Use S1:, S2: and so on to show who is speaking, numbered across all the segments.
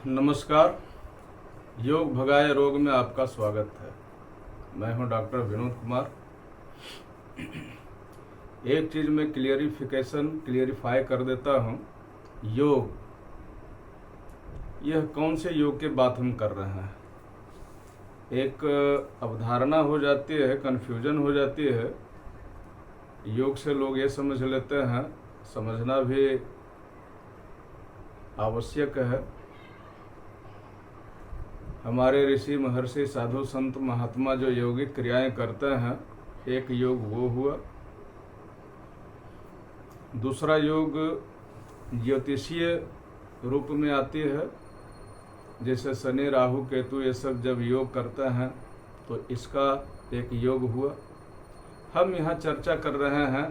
S1: नमस्कार। योग भगाए रोग में आपका स्वागत है। मैं हूं डॉक्टर विनोद कुमार। एक चीज़ में क्लियरिफाई कर देता हूं। योग, यह कौन से योग की बात हम कर रहे हैं। एक अवधारणा हो जाती है, कन्फ्यूजन हो जाती है। योग से लोग ये समझ लेते हैं, समझना भी आवश्यक है। हमारे ऋषि महर्षि साधु संत महात्मा जो योगिक क्रियाएं करते हैं, एक योग वो हुआ। दूसरा योग ज्योतिषीय रूप में आती है, जैसे शनि राहु केतु ये सब जब योग करते हैं तो इसका एक योग हुआ। हम यहाँ चर्चा कर रहे हैं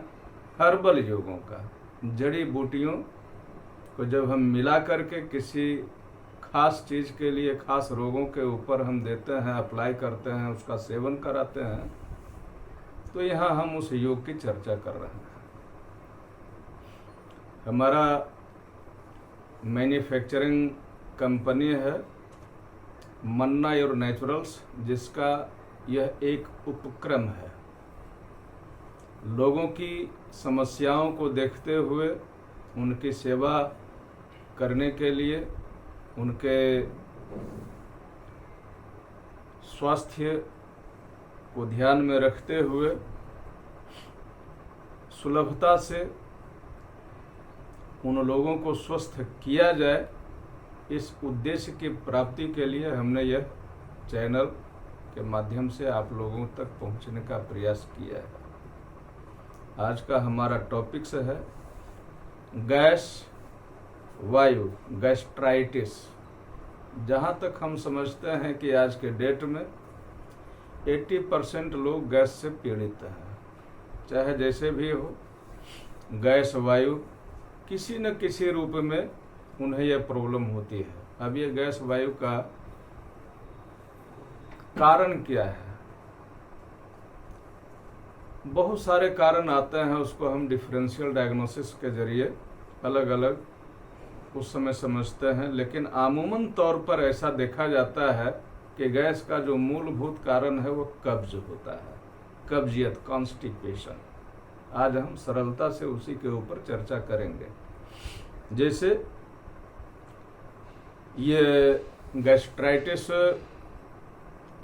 S1: हर्बल योगों का। जड़ी बूटियों को जब हम मिला करके किसी खास चीज़ के लिए, खास रोगों के ऊपर हम देते हैं, अप्लाई करते हैं, उसका सेवन कराते हैं, तो यहाँ हम उस योग की चर्चा कर रहे हैं। हमारा मैन्युफैक्चरिंग कंपनी है मन्ना योर नेचुरल्स, जिसका यह एक उपक्रम है। लोगों की समस्याओं को देखते हुए उनकी सेवा करने के लिए, उनके स्वास्थ्य को ध्यान में रखते हुए सुलभता से उन लोगों को स्वस्थ किया जाए, इस उद्देश्य की प्राप्ति के लिए हमने यह चैनल के माध्यम से आप लोगों तक पहुंचने का प्रयास किया है। आज का हमारा टॉपिक्स है गैस वायु, गैस्ट्राइटिस। जहाँ तक हम समझते हैं कि आज के डेट में 80% लोग गैस से पीड़ित हैं। चाहे जैसे भी हो, गैस वायु किसी न किसी रूप में उन्हें यह प्रॉब्लम होती है। अब ये गैस वायु का कारण क्या है? बहुत सारे कारण आते हैं, उसको हम डिफरेंशियल डायग्नोसिस के जरिए अलग अलग उस समय समझते हैं। लेकिन आमूमन तौर पर ऐसा देखा जाता है कि गैस का जो मूलभूत कारण है वो कब्ज होता है, कब्जियत, कॉन्स्टिपेशन। आज हम सरलता से उसी के ऊपर चर्चा करेंगे। जैसे ये गैस्ट्राइटिस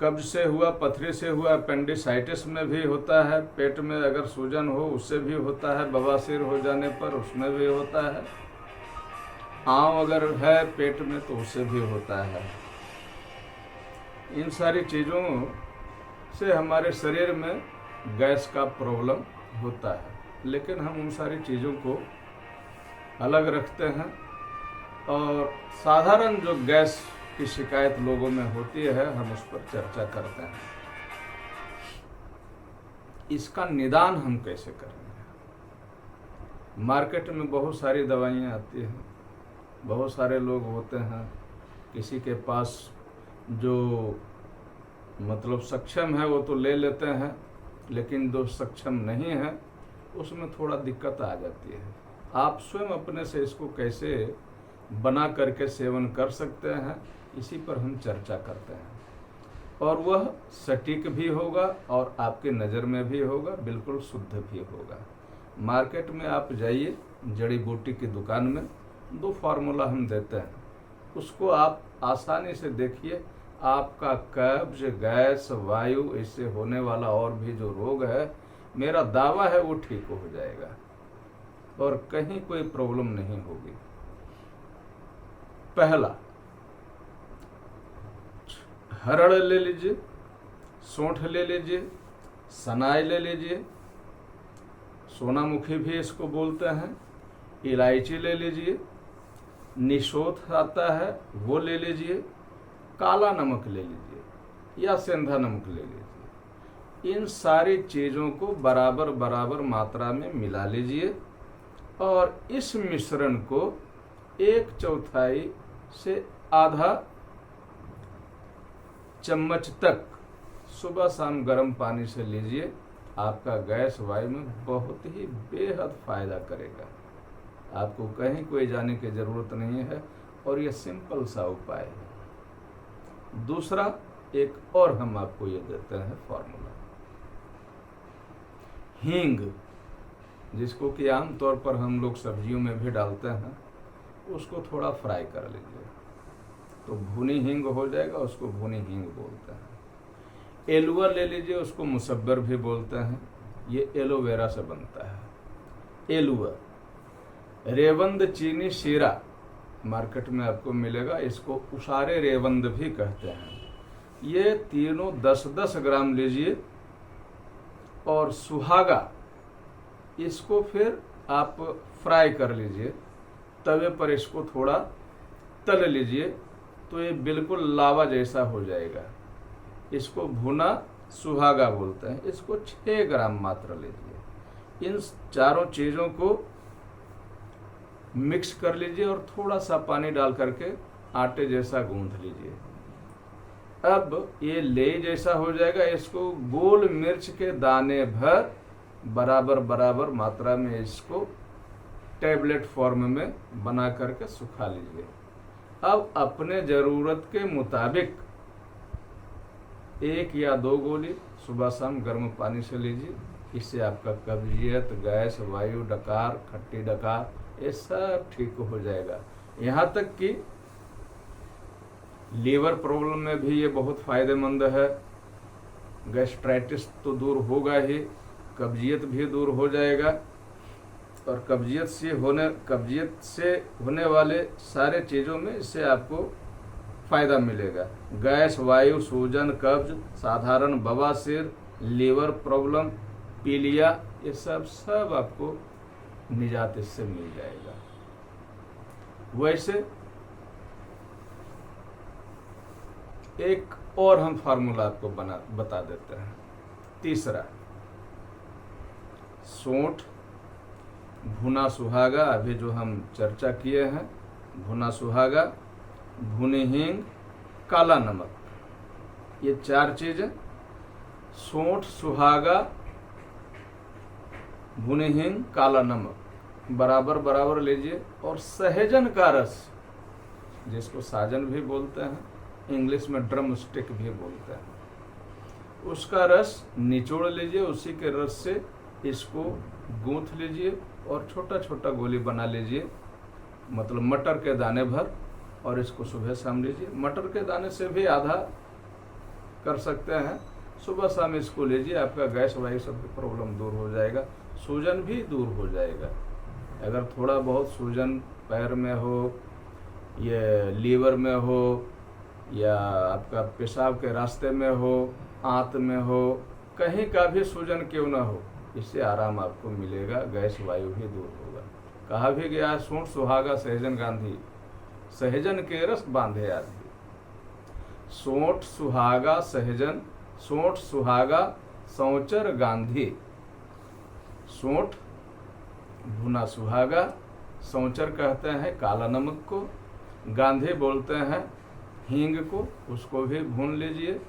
S1: कब्ज से हुआ, पथरी से हुआ, अपेंडिसाइटिस में भी होता है, पेट में अगर सूजन हो उससे भी होता है, बवासीर हो जाने पर उसमें भी होता है, आंव अगर है पेट में तो उससे भी होता है। इन सारी चीज़ों से हमारे शरीर में गैस का प्रॉब्लम होता है। लेकिन हम उन सारी चीज़ों को अलग रखते हैं और साधारण जो गैस की शिकायत लोगों में होती है, हम उस पर चर्चा करते हैं। इसका निदान हम कैसे करेंगे? मार्केट में बहुत सारी दवाइयाँ आती हैं, बहुत सारे लोग होते हैं, किसी के पास जो मतलब सक्षम है वो तो ले लेते हैं, लेकिन जो सक्षम नहीं है उसमें थोड़ा दिक्कत आ जाती है। आप स्वयं अपने से इसको कैसे बना करके सेवन कर सकते हैं, इसी पर हम चर्चा करते हैं। और वह सटीक भी होगा और आपके नज़र में भी होगा, बिल्कुल शुद्ध भी होगा। मार्केट में आप जाइए, जड़ी बूटी की दुकान में 2 फार्मूला हम देते हैं, उसको आप आसानी से देखिए। आपका कब्ज, गैस, वायु, इससे होने वाला और भी जो रोग है, मेरा दावा है वो ठीक हो जाएगा और कहीं कोई प्रॉब्लम नहीं होगी। पहला, हरड़ ले लीजिए, सौंठ ले लीजिए, सनाई ले लीजिए, सोनामुखी भी इसको बोलते हैं, इलायची ले लीजिए, निशोथ आता है वो ले लीजिए, काला नमक ले लीजिए या सेंधा नमक ले लीजिए। इन सारी चीज़ों को बराबर बराबर मात्रा में मिला लीजिए और इस मिश्रण को 1/4 से आधा चम्मच तक सुबह शाम गर्म पानी से लीजिए। आपका गैस वायु में बहुत ही बेहद फायदा करेगा। आपको कहीं कोई जाने की ज़रूरत नहीं है। और ये सिंपल सा उपाय है। दूसरा एक और हम आपको ये देते हैं फॉर्मूला, हींग, जिसको कि आमतौर पर हम लोग सब्जियों में भी डालते हैं, उसको थोड़ा फ्राई कर लीजिए तो भुनी हींग हो जाएगा, उसको भुनी हींग बोलते हैं। एलुआ ले लीजिए, उसको मुसब्बर भी बोलते हैं, ये एलोवेरा से बनता है। एलुआ, रेवंद चीनी शीरा मार्केट में आपको मिलेगा, इसको उसारे रेवंद भी कहते हैं। ये तीनों 10-10 ग्राम लीजिए। और सुहागा, इसको फिर आप फ्राई कर लीजिए, तवे पर इसको थोड़ा तल लीजिए तो ये बिल्कुल लावा जैसा हो जाएगा। इसको भुना सुहागा बोलते हैं। इसको 6 ग्राम मात्र लीजिए। इन चारों चीज़ों को मिक्स कर लीजिए और थोड़ा सा पानी डाल करके आटे जैसा गूंथ लीजिए। अब ये ले जैसा हो जाएगा। इसको गोल मिर्च के दाने भर बराबर बराबर मात्रा में इसको टैबलेट फॉर्म में बना करके सुखा लीजिए। अब अपने ज़रूरत के मुताबिक 1 या 2 गोली सुबह शाम गर्म पानी से लीजिए। इससे आपका कब्जियत, गैस, वायु डकार, खट्टी डकार, ये सब ठीक हो जाएगा। यहाँ तक कि लीवर प्रॉब्लम में भी ये बहुत फायदेमंद है। गैस्ट्राइटिस तो दूर होगा ही, कब्जियत भी दूर हो जाएगा। और कब्जियत से होने वाले सारे चीज़ों में इससे आपको फ़ायदा मिलेगा। गैस, वायु, सूजन, कब्ज, साधारण बवासीर, लीवर प्रॉब्लम, पीलिया, ये सब आपको निजात इससे मिल जाएगा। वैसे एक और हम फार्मूला आपको बता देते हैं। तीसरा, सोंठ, भुना सुहागा, अभी जो हम चर्चा किए हैं, भुना सुहागा, भुनी हींग, काला नमक, ये 4 चीज़ें, सोंठ, सुहागा, भुनी हींग, काला नमक बराबर बराबर लीजिए। और सहजन का रस, जिसको साजन भी बोलते हैं, इंग्लिश में ड्रम स्टिक भी बोलते हैं, उसका रस निचोड़ लीजिए। उसी के रस से इसको गूंथ लीजिए और छोटा छोटा गोली बना लीजिए, मतलब मटर के दाने भर, और इसको सुबह शाम लीजिए। मटर के दाने से भी आधा कर सकते हैं, सुबह शाम इसको लीजिए। आपका गैस वायु सब प्रॉब्लम दूर हो जाएगा, सूजन भी दूर हो जाएगा। अगर थोड़ा बहुत सूजन पैर में हो, ये लीवर में हो, या आपका पेशाब के रास्ते में हो, आंत में हो, कहीं का भी सूजन क्यों ना हो, इससे आराम आपको मिलेगा, गैस वायु भी दूर होगा। कहा भी गया, सोंठ सुहागा सहजन गांधी, सहजन के रस बांधे आदि। सोंठ सुहागा सहजन, सोंठ सुहागा सौचर गांधी। सोंठ, भुना सुहागा, सौचर कहते हैं काला नमक को, गांधी बोलते हैं हींग को, उसको भी भून लीजिए।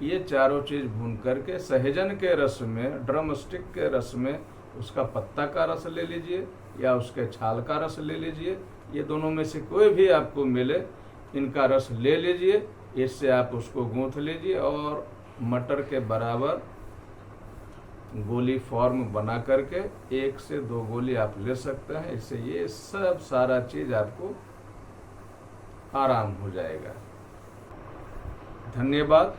S1: ये चारों चीज़ भून करके सहजन के रस में, ड्रम स्टिक के रस में, उसका पत्ता का रस ले लीजिए या उसके छाल का रस ले लीजिए। ये दोनों में से कोई भी आपको मिले, इनका रस ले लीजिए। इससे आप उसको गूंथ लीजिए और मटर के बराबर गोली फॉर्म बना करके 1 से 2 गोली आप ले सकते हैं। इससे ये सब सारा चीज़ आपको आराम हो जाएगा। धन्यवाद।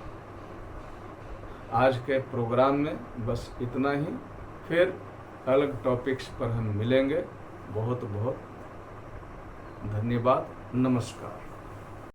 S1: आज के प्रोग्राम में बस इतना ही, फिर अलग टॉपिक्स पर हम मिलेंगे। बहुत बहुत धन्यवाद। नमस्कार।